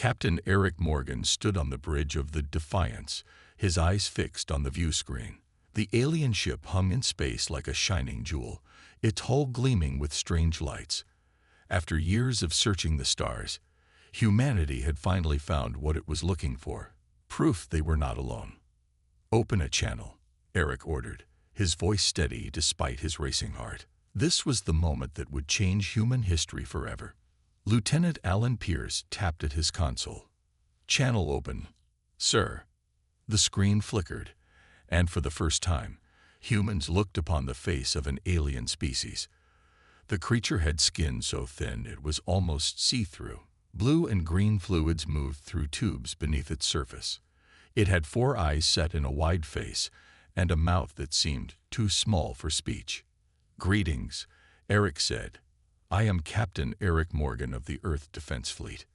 Captain Eric Morgan stood on the bridge of the Defiance, his eyes fixed on the view screen. The alien ship hung in space like a shining jewel, its hull gleaming with strange lights. After years of searching the stars, humanity had finally found what it was looking for, proof they were not alone. "Open a channel," Eric ordered, his voice steady despite his racing heart. This was the moment that would change human history forever. Lieutenant Alan Pierce tapped at his console. "Channel open, sir." The screen flickered, and for the first time, humans looked upon the face of an alien species. The creature had skin so thin it was almost see-through. Blue and green fluids moved through tubes beneath its surface. It had 4 eyes set in a wide face and a mouth that seemed too small for speech. "Greetings," Eric said. "I am Captain Eric Morgan of the Earth Defense Fleet."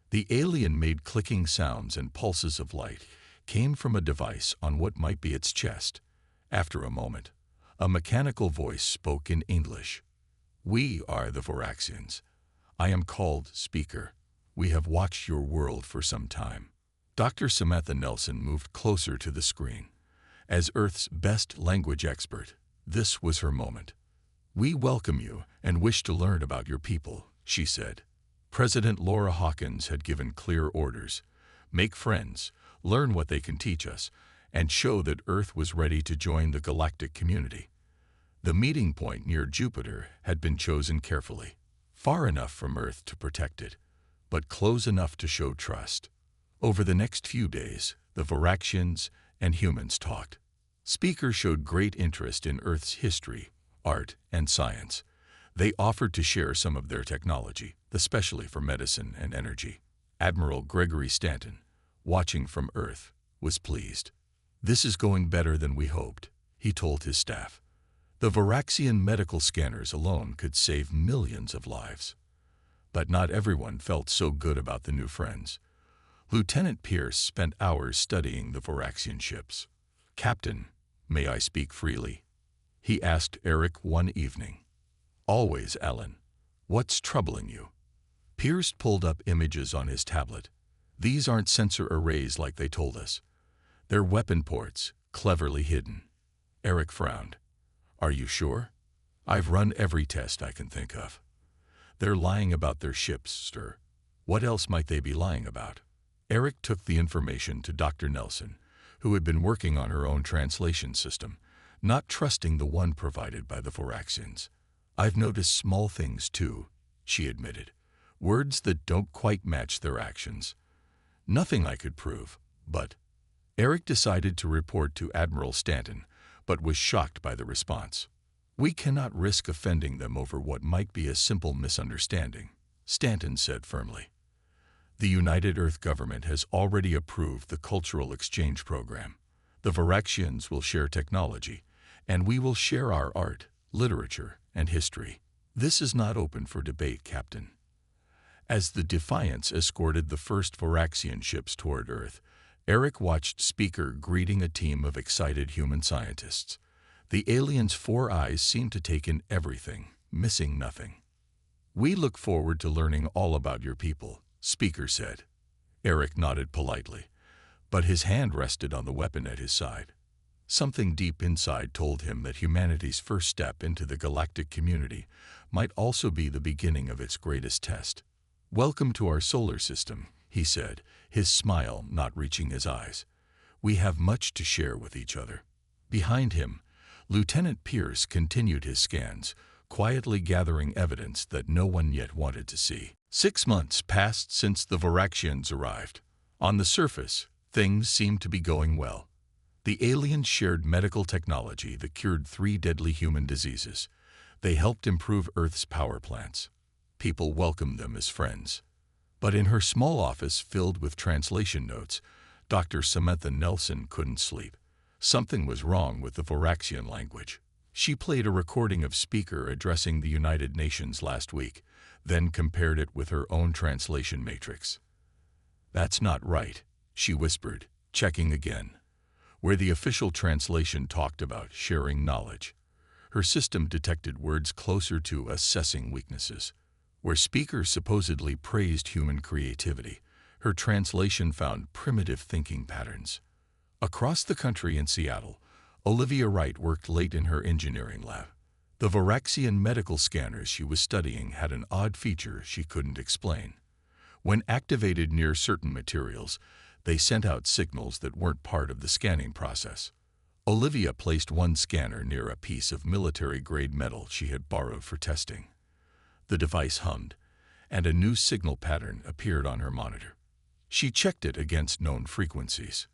The alien made clicking sounds and pulses of light came from a device on what might be its chest. After a moment, a mechanical voice spoke in English. "We are the Voraxians. I am called Speaker. We have watched your world for some time." Dr. Samantha Nelson moved closer to the screen. As Earth's best language expert, this was her moment. "We welcome you and wish to learn about your people," she said. President Laura Hawkins had given clear orders. "Make friends, learn what they can teach us, and show that Earth was ready to join the galactic community." The meeting point near Jupiter had been chosen carefully, far enough from Earth to protect it, but close enough to show trust. Over the next few days, the Voraxians and humans talked. Speaker showed great interest in Earth's history, art, and science. They offered to share some of their technology, especially for medicine and energy. Admiral Gregory Stanton, watching from Earth, was pleased. "This is going better than we hoped," he told his staff. "The Voraxian medical scanners alone could save millions of lives." But not everyone felt so good about the new friends. Lieutenant Pierce spent hours studying the Voraxian ships. "Captain, may I speak freely?" he asked Eric one evening. "Always, Alan. What's troubling you?" Pierce pulled up images on his tablet. "These aren't sensor arrays like they told us. They're weapon ports, cleverly hidden." Eric frowned. "Are you sure? I've run every test I can think of." "They're lying about their ships, sir. What else might they be lying about?" Eric took the information to Dr. Nelson, who had been working on her own translation system, not trusting the one provided by the Voraxians. "I've noticed small things too," she admitted. "Words that don't quite match their actions. Nothing I could prove, but—" Eric decided to report to Admiral Stanton, but was shocked by the response. "We cannot risk offending them over what might be a simple misunderstanding," Stanton said firmly. "The United Earth government has already approved the cultural exchange program. The Voraxians will share technology, and we will share our art, literature, and history. This is not open for debate, Captain." As the Defiance escorted the first Voraxian ships toward Earth, Eric watched Speaker greeting a team of excited human scientists. The aliens' 4 eyes seemed to take in everything, missing nothing. "We look forward to learning all about your people," Speaker said. Eric nodded politely, but his hand rested on the weapon at his side. Something deep inside told him that humanity's first step into the galactic community might also be the beginning of its greatest test. "Welcome to our solar system," he said, his smile not reaching his eyes. "We have much to share with each other." Behind him, Lieutenant Pierce continued his scans, quietly gathering evidence that no one yet wanted to see. 6 months passed since the Voraxians arrived. On the surface, things seemed to be going well. The aliens shared medical technology that cured 3 deadly human diseases. They helped improve Earth's power plants. People welcomed them as friends. But in her small office filled with translation notes, Dr. Samantha Nelson couldn't sleep. Something was wrong with the Voraxian language. She played a recording of Speaker addressing the United Nations last week, then compared it with her own translation matrix. "That's not right," she whispered, checking again. Where the official translation talked about sharing knowledge, her system detected words closer to assessing weaknesses. Where Speaker supposedly praised human creativity, Her translation found primitive thinking patterns. Across the country in Seattle, Olivia Wright worked late in her engineering lab. The Voraxian medical scanners she was studying had an odd feature she couldn't explain. When activated near certain materials, they sent out signals that weren't part of the scanning process. Olivia placed one scanner near a piece of military-grade metal she had borrowed for testing. The device hummed, and a new signal pattern appeared on her monitor. She checked it against known frequencies.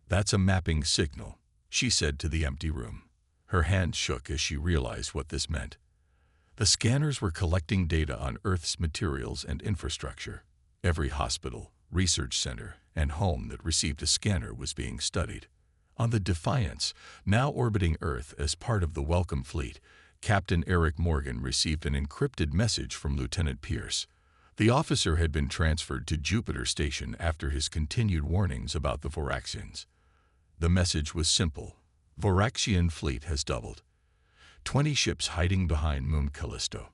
"That's a mapping signal," she said to the empty room. Her hands shook as she realized what this meant. The scanners were collecting data on Earth's materials and infrastructure. Every hospital, research center, and home that received a scanner was being studied. On the Defiance, now orbiting Earth as part of the Welcome Fleet, Captain Eric Morgan received an encrypted message from Lieutenant Pierce. The officer had been transferred to Jupiter Station after his continued warnings about the Voraxians. The message was simple. Voraxian fleet has doubled. 20 ships hiding behind Moon Callisto.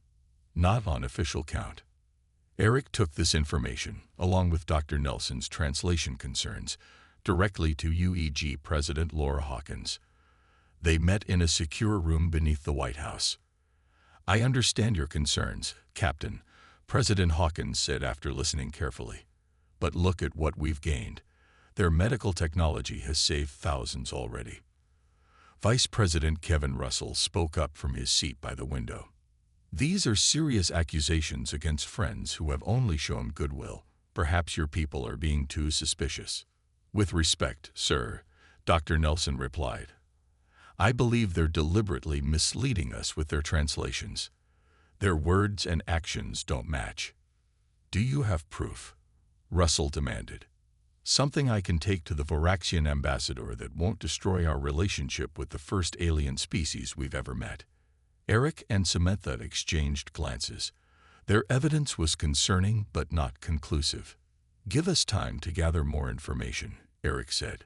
Not on official count. Eric took this information, along with Dr. Nelson's translation concerns, directly to UEG President Laura Hawkins. They met in a secure room beneath the White House. "I understand your concerns, Captain," President Hawkins said after listening carefully. "But look at what we've gained. Their medical technology has saved thousands already." Vice President Kevin Russell spoke up from his seat by the window. "These are serious accusations against friends who have only shown goodwill. Perhaps your people are being too suspicious." "With respect, sir," Dr. Nelson replied, "I believe they're deliberately misleading us with their translations. Their words and actions don't match." "Do you have proof?" Russell demanded. "Something I can take to the Voraxian ambassador that won't destroy our relationship with the first alien species we've ever met." Eric and Samantha exchanged glances. Their evidence was concerning but not conclusive. "Give us time to gather more information," Eric said.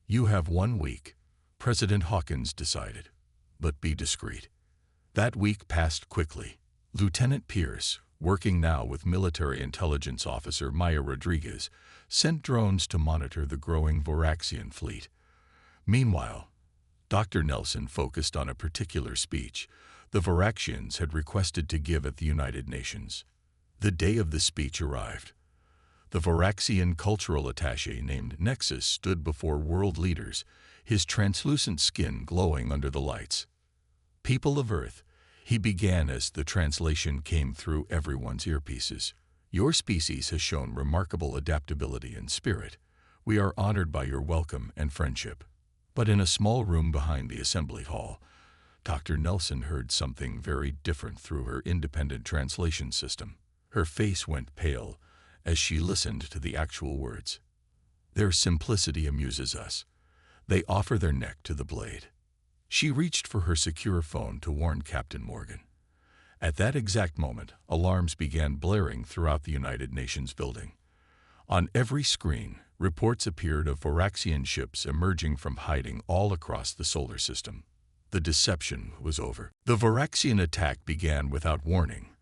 "You have 1 week," President Hawkins decided. "But be discreet." That week passed quickly. Lieutenant Pierce, working now with military intelligence officer Maya Rodriguez, sent drones to monitor the growing Voraxian fleet. Meanwhile, Dr. Nelson focused on a particular speech the Voraxians had requested to give at the United Nations. The day of the speech arrived. The Voraxian cultural attaché named Nexus stood before world leaders, his translucent skin glowing under the lights. "People of Earth," he began as the translation came through everyone's earpieces, "your species has shown remarkable adaptability and spirit. We are honored by your welcome and friendship." But in a small room behind the assembly hall, Dr. Nelson heard something very different through her independent translation system. Her face went pale as she listened to the actual words. "Their simplicity amuses us. They offer their neck to the blade." She reached for her secure phone to warn Captain Morgan. At that exact moment, alarms began blaring throughout the United Nations building. On every screen, reports appeared of Voraxian ships emerging from hiding all across the solar system. The deception was over. The Voraxian attack began without warning.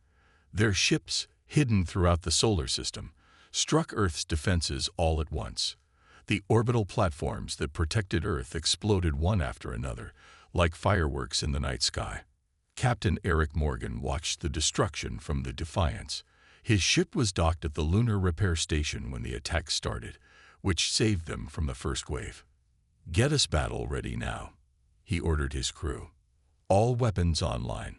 Their ships, hidden throughout the solar system, struck Earth's defenses all at once. The orbital platforms that protected Earth exploded one after another, like fireworks in the night sky. Captain Eric Morgan watched the destruction from the Defiance. His ship was docked at the lunar repair station when the attack started, which saved them from the first wave. "Get us battle ready now," he ordered his crew. "All weapons online."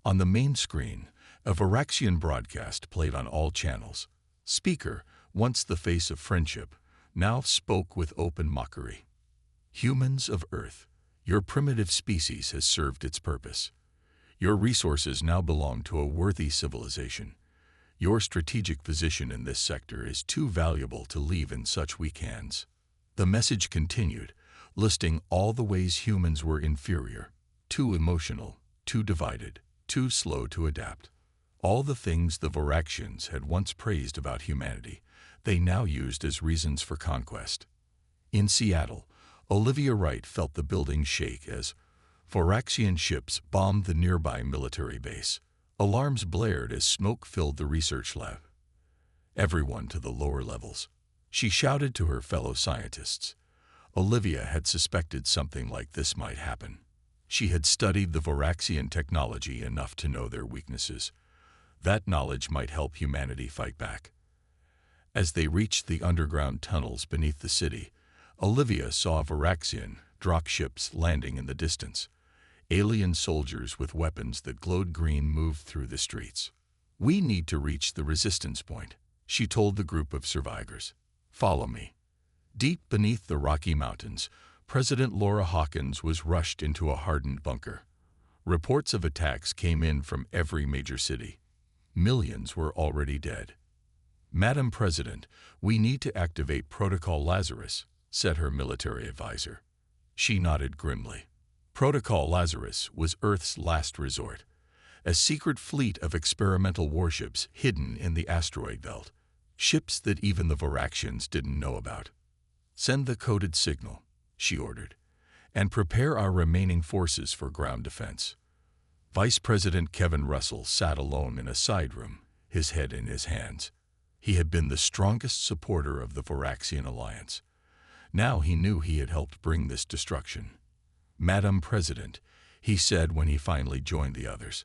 On the main screen, a Voraxian broadcast played on all channels. Speaker, once the face of friendship, now spoke with open mockery. "Humans of Earth, your primitive species has served its purpose. Your resources now belong to a worthy civilization. Your strategic position in this sector is too valuable to leave in such weak hands." The message continued, listing all the ways humans were inferior, too emotional, too divided, too slow to adapt. All the things the Voraxians had once praised about humanity, they now used as reasons for conquest. In Seattle, Olivia Wright felt the building shake as Voraxian ships bombed the nearby military base. Alarms blared as smoke filled the research lab. everyone to the lower levels. She shouted to her fellow scientists. Olivia had suspected something like this might happen. She had studied the Voraxian technology enough to know their weaknesses. That knowledge might help humanity fight back. As they reached the underground tunnels beneath the city, Olivia saw Voraxian dropships landing in the distance. Alien soldiers with weapons that glowed green moved through the streets. "We need to reach the resistance point," she told the group of survivors. "Follow me." Deep beneath the Rocky Mountains, President Laura Hawkins was rushed into a hardened bunker. Reports of attacks came in from every major city. Millions were already dead. "Madam President, we need to activate Protocol Lazarus," said her military advisor. She nodded grimly. Protocol Lazarus was Earth's last resort, a secret fleet of experimental warships hidden in the asteroid belt, ships that even the Voraxians didn't know about. "Send the coded signal," she ordered, "and prepare our remaining forces for ground defense." Vice President Kevin Russell sat alone in a side room, his head in his hands. He had been the strongest supporter of the Voraxian alliance. Now he knew he had helped bring this destruction. "Madam President," he said when he finally joined the others,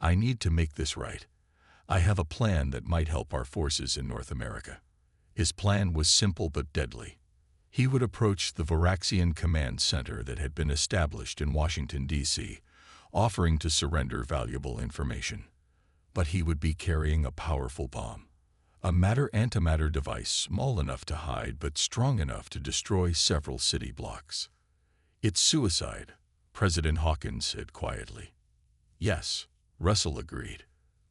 "I need to make this right. I have a plan that might help our forces in North America." His plan was simple but deadly. He would approach the Voraxian command center that had been established in Washington, D.C., offering to surrender valuable information. But he would be carrying a powerful bomb, a matter-antimatter device small enough to hide but strong enough to destroy several city blocks. "It's suicide," President Hawkins said quietly. "Yes," Russell agreed,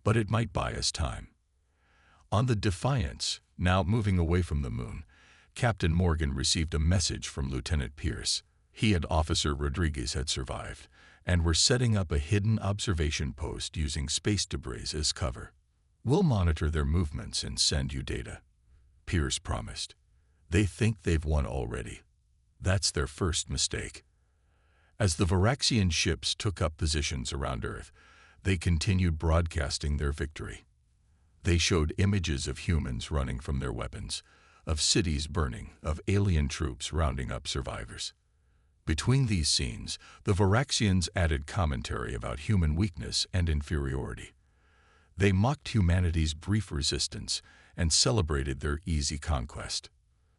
"but it might buy us time." On the Defiance, now moving away from the moon, Captain Morgan received a message from Lieutenant Pierce. He and Officer Rodriguez had survived and were setting up a hidden observation post using space debris as cover. "We'll monitor their movements and send you data," Pierce promised. "They think they've won already. That's their first mistake." As the Voraxian ships took up positions around Earth, they continued broadcasting their victory. They showed images of humans running from their weapons, of cities burning, of alien troops rounding up survivors. Between these scenes, the Voraxians added commentary about human weakness and inferiority. They mocked humanity's brief resistance and celebrated their easy conquest.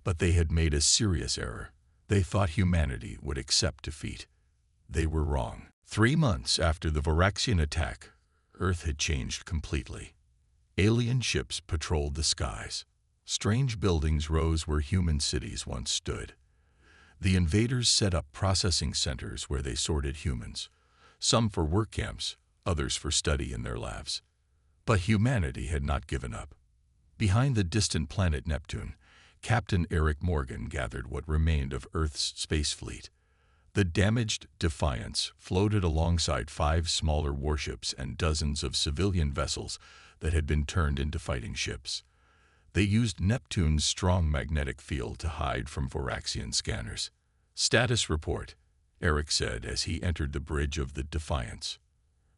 But they had made a serious error. They thought humanity would accept defeat. They were wrong. 3 months after the Voraxian attack, Earth had changed completely. Alien ships patrolled the skies. Strange buildings rose where human cities once stood. The invaders set up processing centers where they sorted humans, some for work camps, others for study in their labs. But humanity had not given up. Behind the distant planet Neptune, Captain Eric Morgan gathered what remained of Earth's space fleet. The damaged Defiance floated alongside 5 smaller warships and dozens of civilian vessels that had been turned into fighting ships. They used Neptune's strong magnetic field to hide from Voraxian scanners. "Status report," Eric said as he entered the bridge of the Defiance.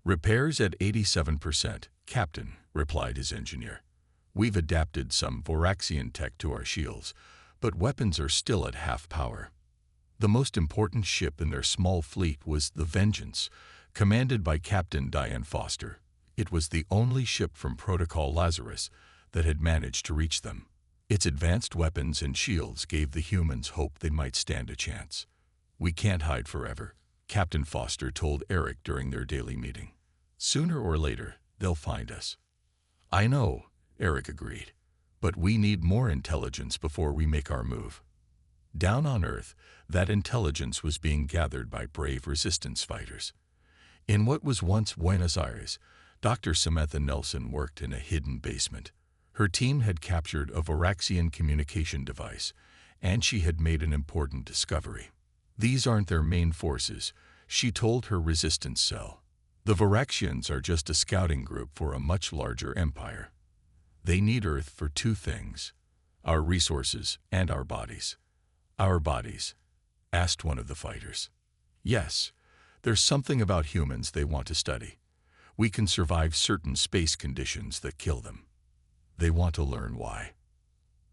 "Repairs at 87%, Captain," replied his engineer. "We've adapted some Voraxian tech to our shields, but weapons are still at half power." The most important ship in their small fleet was the Vengeance, commanded by Captain Diane Foster. It was the only ship from Protocol Lazarus that had managed to reach them. Its advanced weapons and shields gave the humans hope they might stand a chance. "We can't hide forever," Captain Foster told Eric during their daily meeting. "Sooner or later, they'll find us." "I know," Eric agreed, "but we need more intelligence before we make our move." Down on Earth, that intelligence was being gathered by brave resistance fighters. In what was once Buenos Aires, Dr. Samantha Nelson worked in a hidden basement. Her team had captured a Voraxian communication device, and she had made an important discovery. "These aren't their main forces," she told her resistance cell. "The Voraxians are just a scouting group for a much larger empire. They need Earth for 2 things, our resources and our bodies." "Our bodies?" asked one of the fighters. "Yes, there's something about humans they want to study. We can survive certain space conditions that kill them." They want to learn why.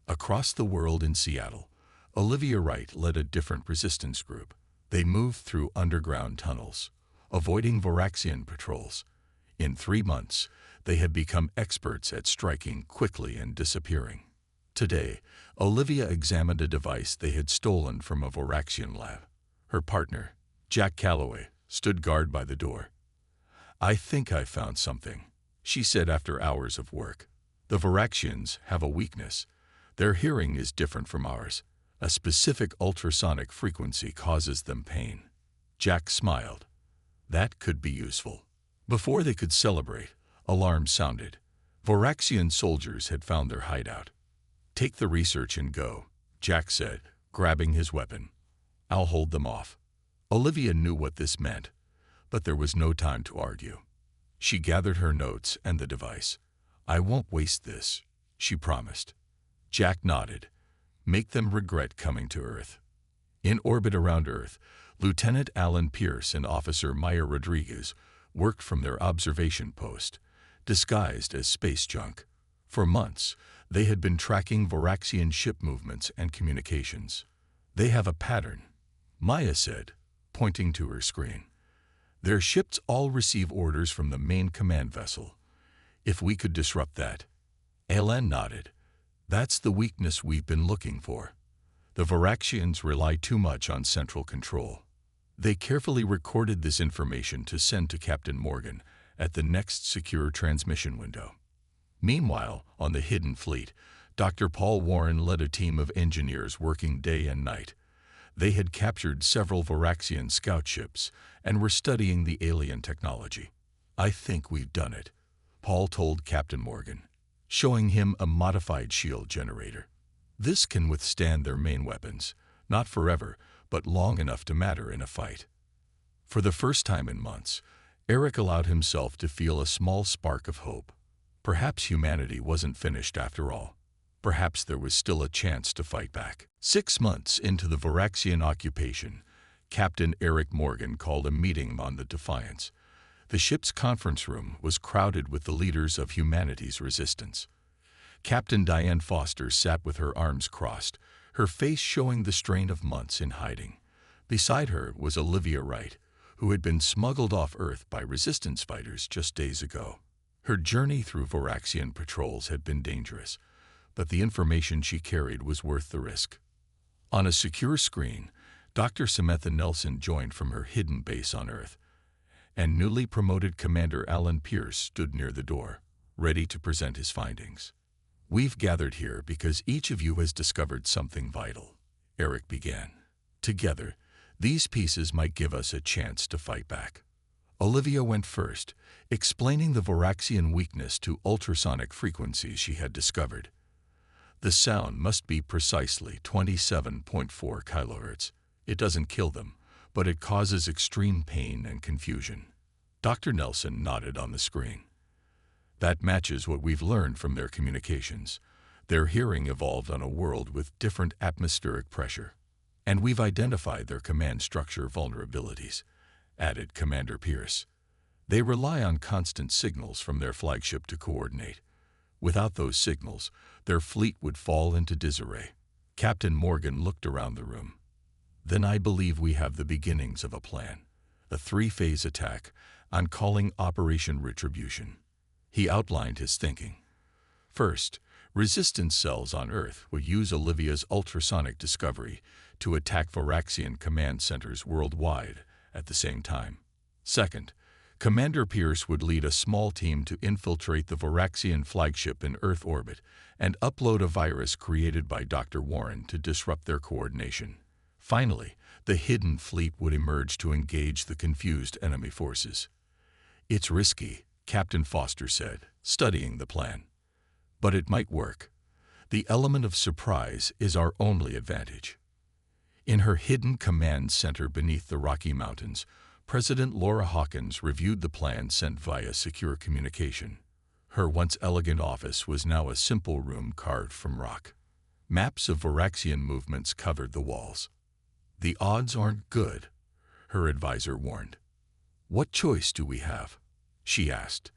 Across the world in Seattle, Olivia Wright led a different resistance group. They moved through underground tunnels, avoiding Voraxian patrols. In 3 months, they had become experts at striking quickly and disappearing. Today, Olivia examined a device they had stolen from a Voraxian lab. Her partner, Jack Calloway, stood guard by the door. "I think I found something," she said after hours of work. "The Voraxians have a weakness. Their hearing is different from ours. A specific ultrasonic frequency causes them pain." Jack smiled. That could be useful. Before they could celebrate, alarms sounded. Voraxian soldiers had found their hideout. "Take the research and go," Jack said, grabbing his weapon. "I'll hold them off." Olivia knew what this meant, but there was no time to argue. She gathered her notes and the device. "I won't waste this," she promised. Jack nodded. "Make them regret coming to Earth." In orbit around Earth, Lieutenant Alan Pierce and Officer Maya Rodriguez worked from their observation post, disguised as space junk. For months, they had been tracking Voraxian ship movements and communications. "They have a pattern," Maya said, pointing to her screen. "Their ships all receive orders from the main command vessel. If we could disrupt that." Alan nodded. "That's the weakness we've been looking for. The Voraxians rely too much on central control." They carefully recorded this information to send to Captain Morgan at the next secure transmission window. Meanwhile, on the hidden fleet, Dr. Paul Warren led a team of engineers working day and night. They had captured several Voraxian scout ships and were studying the alien technology. "I think we've done it," Paul told Captain Morgan, showing him a modified shield generator. "This can withstand their main weapons, not forever, but long enough to matter in a fight." For the first time in months, Eric allowed himself to feel a small spark of hope. Perhaps humanity wasn't finished after all. Perhaps there was still a chance to fight back. 6 months into the Voraxian occupation, Captain Eric Morgan called a meeting on the Defiance. The ship's conference room was crowded with the leaders of humanity's resistance. Captain Diane Foster sat with her arms crossed, her face showing the strain of months in hiding. Beside her was Olivia Wright, who had been smuggled off Earth by resistance fighters just days ago. Her journey through Voraxian patrols had been dangerous, but the information she carried was worth the risk. On a secure screen, Dr. Samantha Nelson joined from her hidden base on Earth, and newly promoted Commander Alan Pierce stood near the door, ready to present his findings. "We've gathered here because each of you has discovered something vital," Eric began. "Together, these pieces might give us a chance to fight back." Olivia went first, explaining the Voraxian weakness to ultrasonic frequencies she had discovered. "The sound must be precisely 27.4 kHz. It doesn't kill them, but it causes extreme pain and confusion." Dr. Nelson nodded on the screen. "That matches what we've learned from their communications. Their hearing evolved on a world with different atmospheric pressure. And we've identified their command structure vulnerabilities," added Commander Pierce. "They rely on constant signals from their flagship to coordinate. Without those signals, their fleet would fall into disarray." Captain Morgan looked around the room. "Then I believe we have the beginnings of a plan. A 3-phase attack I'm calling Operation Retribution." He outlined his thinking. First, resistance cells on Earth would use Olivia's ultrasonic discovery to attack Voraxian command centers worldwide at the same time. Second, Commander Pierce would lead a small team to infiltrate the Voraxian flagship in Earth orbit and upload a virus created by Dr. Warren to disrupt their coordination. Finally, the hidden fleet would emerge to engage the confused enemy forces. "It's risky," Captain Foster said, studying the plan. "But it might work. The element of surprise is our only advantage." In her hidden command center beneath the Rocky Mountains, President Laura Hawkins reviewed the plan sent via secure communication. Her once elegant office was now a simple room carved from rock. Maps of Voraxian movements covered the walls. "The odds aren't good," her advisor warned. "What choice do we have?" she asked.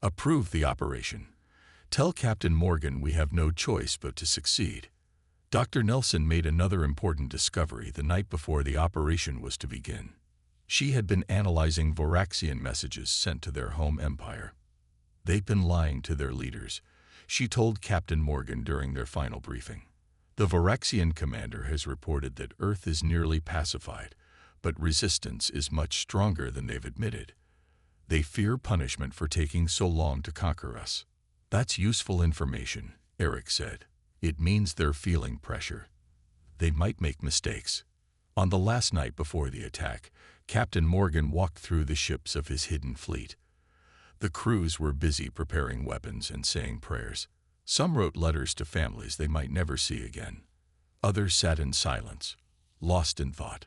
"Approve the operation. Tell Captain Morgan we have no choice but to succeed. Dr. Nelson made another important discovery the night before the operation was to begin. She had been analyzing Voraxian messages sent to their home empire. They've been lying to their leaders, she told Captain Morgan during their final briefing. The Voraxian commander has reported that Earth is nearly pacified, but resistance is much stronger than they've admitted. They fear punishment for taking so long to conquer us. That's useful information, Eric said. It means they're feeling pressure. They might make mistakes. On the last night before the attack, Captain Morgan walked through the ships of his hidden fleet. The crews were busy preparing weapons and saying prayers. Some wrote letters to families they might never see again. Others sat in silence, lost in thought.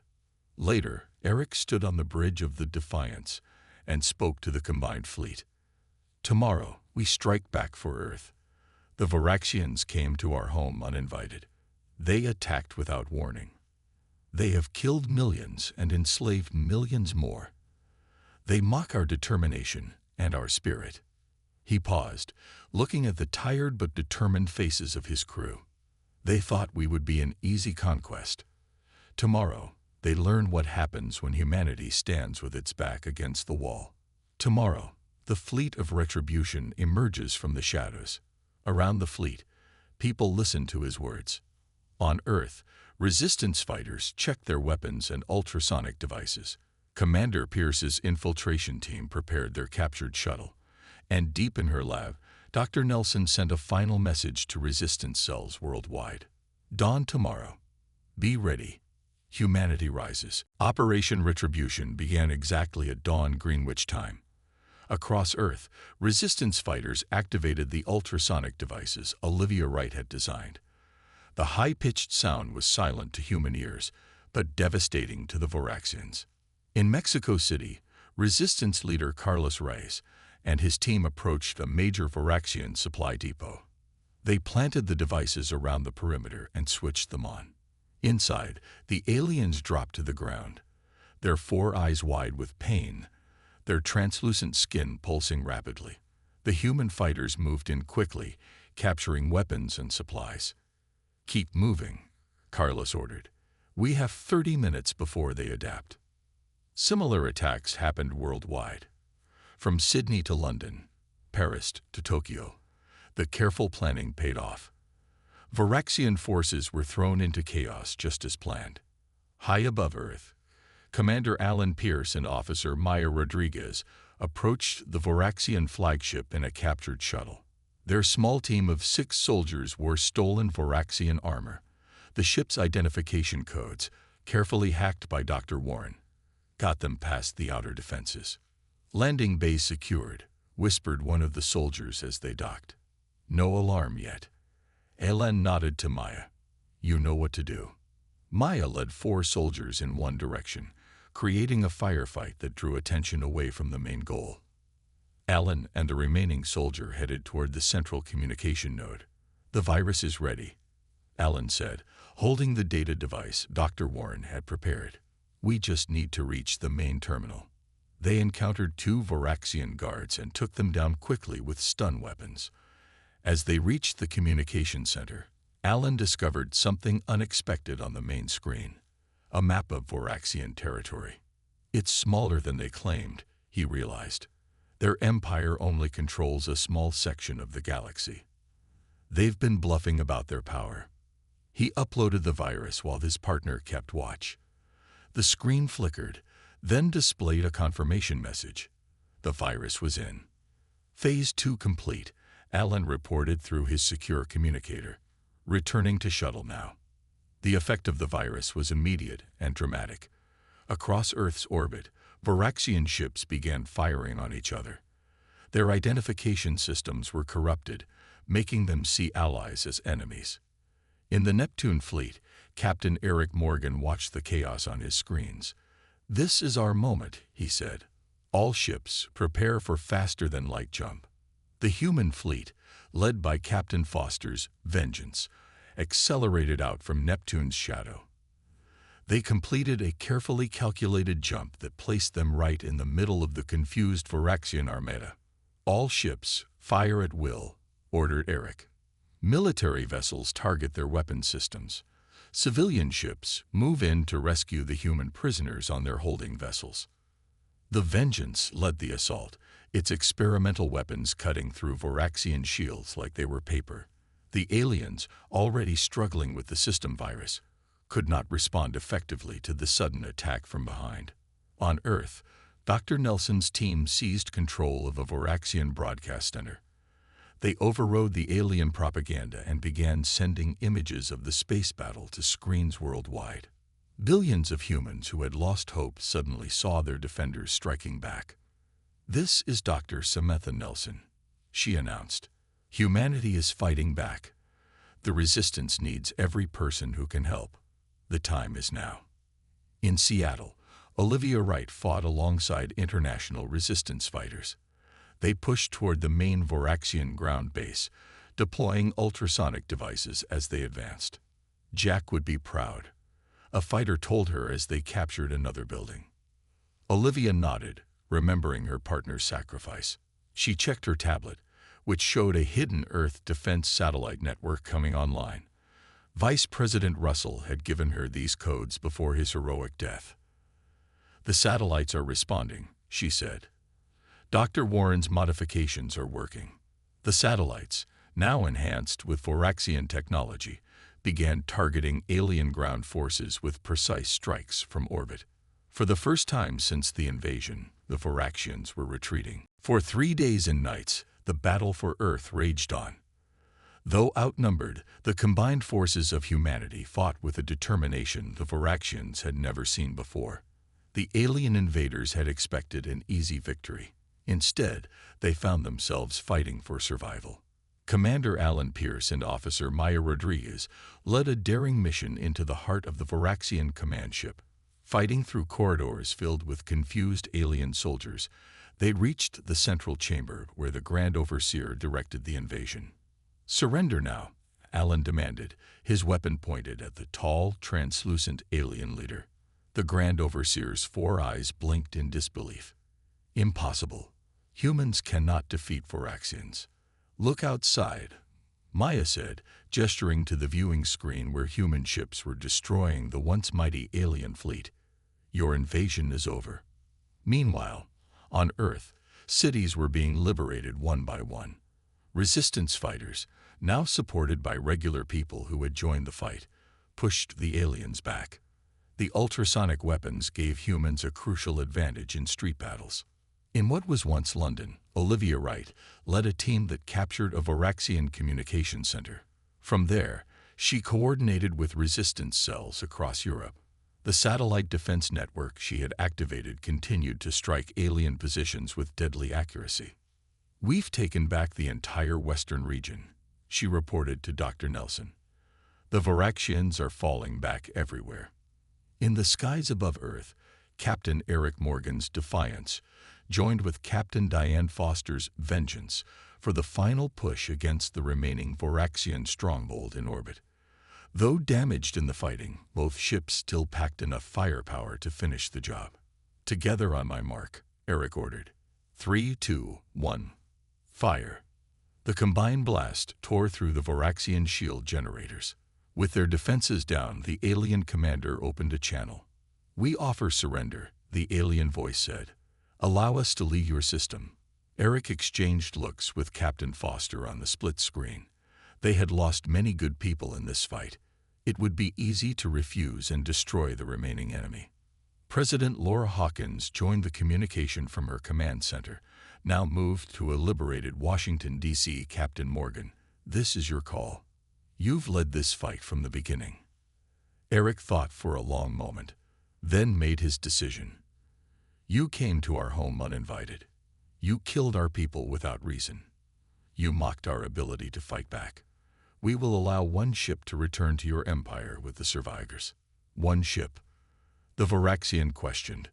Later, Eric stood on the bridge of the Defiance and spoke to the combined fleet. Tomorrow, we strike back for Earth. The Voraxians came to our home uninvited. They attacked without warning. They have killed millions and enslaved millions more. They mock our determination and our spirit. He paused, looking at the tired but determined faces of his crew. They thought we would be an easy conquest. Tomorrow, they learn what happens when humanity stands with its back against the wall. Tomorrow, the fleet of Retribution emerges from the shadows. Around the fleet, people listen to his words. On Earth, resistance fighters check their weapons and ultrasonic devices. Commander Pierce's infiltration team prepared their captured shuttle. And deep in her lab, Dr. Nelson sent a final message to resistance cells worldwide. Dawn tomorrow. Be ready. Humanity rises. Operation Retribution began exactly at dawn Greenwich time. Across Earth, resistance fighters activated the ultrasonic devices Olivia Wright had designed. The high-pitched sound was silent to human ears, but devastating to the Voraxians. In Mexico City, resistance leader Carlos Reyes and his team approached a major Voraxian supply depot. They planted the devices around the perimeter and switched them on. Inside, the aliens dropped to the ground, their four eyes wide with pain, their translucent skin pulsing rapidly. The human fighters moved in quickly, capturing weapons and supplies. Keep moving, Carlos ordered. We have 30 minutes before they adapt. Similar attacks happened worldwide. From Sydney to London, Paris to Tokyo, the careful planning paid off. Voraxian forces were thrown into chaos just as planned. High above Earth, Commander Alan Pierce and Officer Maya Rodriguez approached the Voraxian flagship in a captured shuttle. Their small team of 6 soldiers wore stolen Voraxian armor, the ship's identification codes, carefully hacked by Dr. Warren, got them past the outer defenses. Landing bays secured, whispered one of the soldiers as they docked. No alarm yet. Alan nodded to Maya. You know what to do. Maya led 4 soldiers in one direction, creating a firefight that drew attention away from the main goal. Alan and the remaining soldier headed toward the central communication node. The virus is ready, Alan said, holding the data device Dr. Warren had prepared. We just need to reach the main terminal. They encountered 2 Voraxian guards and took them down quickly with stun weapons. As they reached the communication center, Alan discovered something unexpected on the main screen. A map of Voraxian territory. It's smaller than they claimed, he realized. Their empire only controls a small section of the galaxy. They've been bluffing about their power. He uploaded the virus while his partner kept watch. The screen flickered, then displayed a confirmation message. The virus was in. Phase 2 complete, Alan reported through his secure communicator. Returning to shuttle now. The effect of the virus was immediate and dramatic. Across Earth's orbit, Voraxian ships began firing on each other. Their identification systems were corrupted, making them see allies as enemies. In the Neptune fleet, Captain Eric Morgan watched the chaos on his screens. This is our moment, he said. All ships prepare for faster-than-light jump. The human fleet, led by Captain Foster's Vengeance, accelerated out from Neptune's shadow. They completed a carefully calculated jump that placed them right in the middle of the confused Voraxian armada. All ships fire at will, ordered Eric. Military vessels target their weapon systems. Civilian ships move in to rescue the human prisoners on their holding vessels. The Vengeance led the assault, its experimental weapons cutting through Voraxian shields like they were paper. The aliens, already struggling with the system virus, could not respond effectively to the sudden attack from behind. On Earth, Dr. Nelson's team seized control of a Voraxian broadcast center. They overrode the alien propaganda and began sending images of the space battle to screens worldwide. Billions of humans who had lost hope suddenly saw their defenders striking back. "This is Dr. Samantha Nelson," she announced. "Humanity is fighting back. The resistance needs every person who can help. The time is now." In Seattle, Olivia Wright fought alongside international resistance fighters. They pushed toward the main Voraxian ground base, deploying ultrasonic devices as they advanced. "Jack would be proud," a fighter told her as they captured another building. Olivia nodded, remembering her partner's sacrifice. She checked her tablet, which showed a hidden Earth defense satellite network coming online. Vice President Russell had given her these codes before his heroic death. "The satellites are responding," she said. "Dr. Warren's modifications are working." The satellites, now enhanced with Voraxian technology, began targeting alien ground forces with precise strikes from orbit. For the first time since the invasion, the Voraxians were retreating. For 3 days and nights, the battle for Earth raged on. Though outnumbered, the combined forces of humanity fought with a determination the Voraxians had never seen before. The alien invaders had expected an easy victory. Instead, they found themselves fighting for survival. Commander Alan Pierce and Officer Maya Rodriguez led a daring mission into the heart of the Voraxian command ship. Fighting through corridors filled with confused alien soldiers, they reached the central chamber where the Grand Overseer directed the invasion. "Surrender now," Alan demanded, his weapon pointed at the tall, translucent alien leader. The Grand Overseer's 4 eyes blinked in disbelief. "Impossible. Humans cannot defeat Voraxians. Look outside," Maya said, gesturing to the viewing screen where human ships were destroying the once mighty alien fleet. "Your invasion is over." Meanwhile, on Earth, cities were being liberated one by one. Resistance fighters, now supported by regular people who had joined the fight, pushed the aliens back. The ultrasonic weapons gave humans a crucial advantage in street battles. In what was once London, Olivia Wright led a team that captured a Voraxian communication center. From there, she coordinated with resistance cells across Europe. The satellite defense network she had activated continued to strike alien positions with deadly accuracy. "We've taken back the entire western region," she reported to Dr. Nelson. "The Voraxians are falling back everywhere." In the skies above Earth, Captain Eric Morgan's Defiance joined with Captain Diane Foster's Vengeance for the final push against the remaining Voraxian stronghold in orbit. Though damaged in the fighting, both ships still packed enough firepower to finish the job. "Together on my mark," Eric ordered. 3, 2, 1. Fire. The combined blast tore through the Voraxian shield generators. With their defenses down, the alien commander opened a channel. "We offer surrender," the alien voice said. "Allow us to lead your system." Eric exchanged looks with Captain Foster on the split screen. They had lost many good people in this fight. It would be easy to refuse and destroy the remaining enemy. President Laura Hawkins joined the communication from her command center, now moved to a liberated Washington, D.C. "Captain Morgan, this is your call. You've led this fight from the beginning." Eric thought for a long moment, then made his decision. "You came to our home uninvited. You killed our people without reason. You mocked our ability to fight back. We will allow one ship to return to your empire with the survivors." "One ship?" the Voraxian questioned.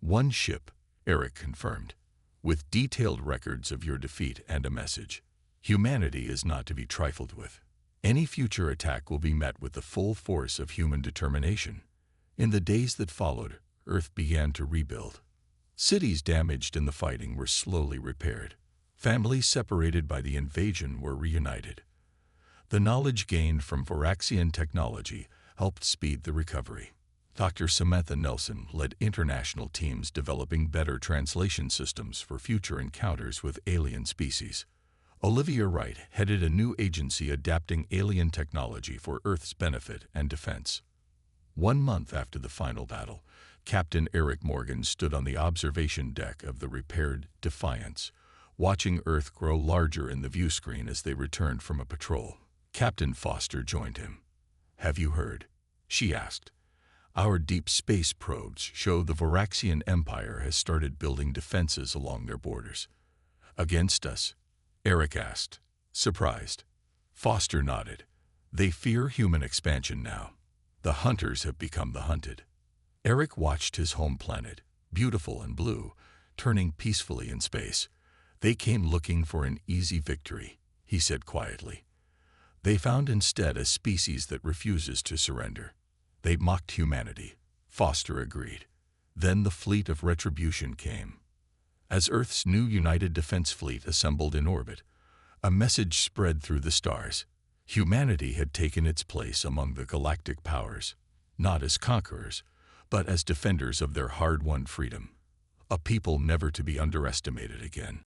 "One ship," Eric confirmed, "with detailed records of your defeat and a message. Humanity is not to be trifled with. Any future attack will be met with the full force of human determination." In the days that followed, Earth began to rebuild. Cities damaged in the fighting were slowly repaired. Families separated by the invasion were reunited. The knowledge gained from Voraxian technology helped speed the recovery. Dr. Samantha Nelson led international teams developing better translation systems for future encounters with alien species. Olivia Wright headed a new agency adapting alien technology for Earth's benefit and defense. 1 month after the final battle, Captain Eric Morgan stood on the observation deck of the repaired Defiance, watching Earth grow larger in the viewscreen as they returned from a patrol. Captain Foster joined him. "Have you heard?" she asked. "Our deep space probes show the Voraxian Empire has started building defenses along their borders." "Against us?" Eric asked, surprised. Foster nodded. "They fear human expansion now. The hunters have become the hunted." Eric watched his home planet, beautiful and blue, turning peacefully in space. "They came looking for an easy victory," he said quietly. "They found instead a species that refuses to surrender. They mocked humanity," Foster agreed. Then the fleet of Retribution came. As Earth's new United Defense Fleet assembled in orbit, a message spread through the stars. Humanity had taken its place among the galactic powers, not as conquerors, but as defenders of their hard-won freedom. A people never to be underestimated again.